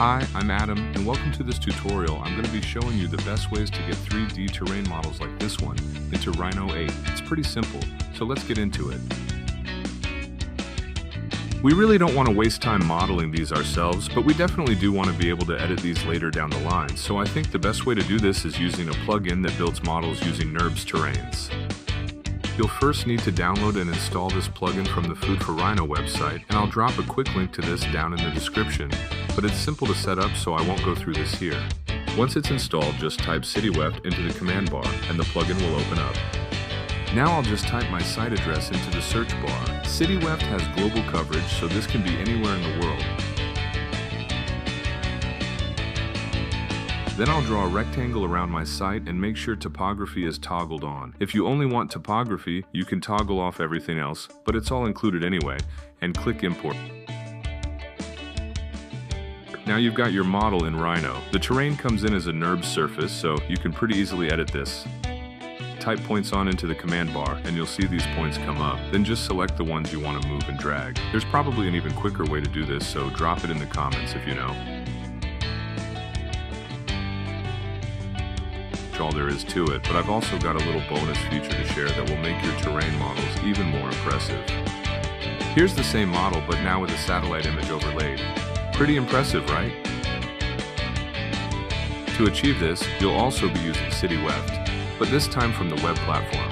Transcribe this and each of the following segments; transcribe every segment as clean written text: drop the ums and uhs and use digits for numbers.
Hi, I'm Adam, and welcome to this tutorial. I'm going to be showing you the best ways to get 3D terrain models like this one into Rhino 8. It's pretty simple, so let's get into it. We really don't want to waste time modeling these ourselves, but we definitely do want to be able to edit these later down the line, so I think the best way to do this is using a plugin that builds models using NURBS terrains. You'll first need to download and install this plugin from the Food for Rhino website, and I'll drop a quick link to this down in the description, but it's simple to set up so I won't go through this here. Once it's installed, just type Cityweft into the command bar and the plugin will open up. Now I'll just type my site address into the search bar. Cityweft has global coverage, so this can be anywhere in the world. Then I'll draw a rectangle around my site and make sure topography is toggled on. If you only want topography, you can toggle off everything else, but it's all included anyway, and click import. Now you've got your model in Rhino. The terrain comes in as a NURBS surface, so you can pretty easily edit this. Type points on into the command bar and you'll see these points come up. Then just select the ones you want to move and drag. There's probably an even quicker way to do this, so drop it in the comments if you know. All there is to it, but I've also got a little bonus feature to share that will make your terrain models even more impressive. Here's the same model, but now with a satellite image overlaid. Pretty impressive, right? To achieve this, you'll also be using Cityweft, but this time from the web platform.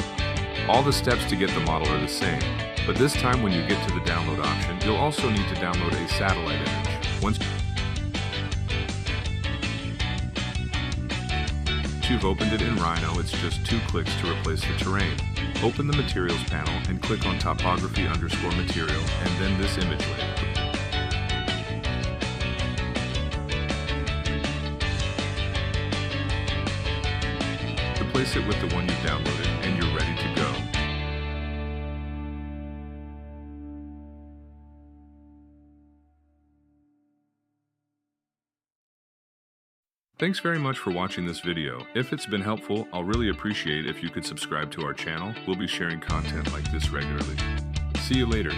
All the steps to get the model are the same, but this time when you get to the download option, you'll also need to download a satellite image. Once you've opened it in Rhino, it's just 2 clicks to replace the terrain. Open the Materials panel and click on Topography_Material and then this image link. Replace it with the one you've downloaded and you're ready to go. Thanks very much for watching this video. If it's been helpful, I'll really appreciate if you could subscribe to our channel. We'll be sharing content like this regularly. See you later.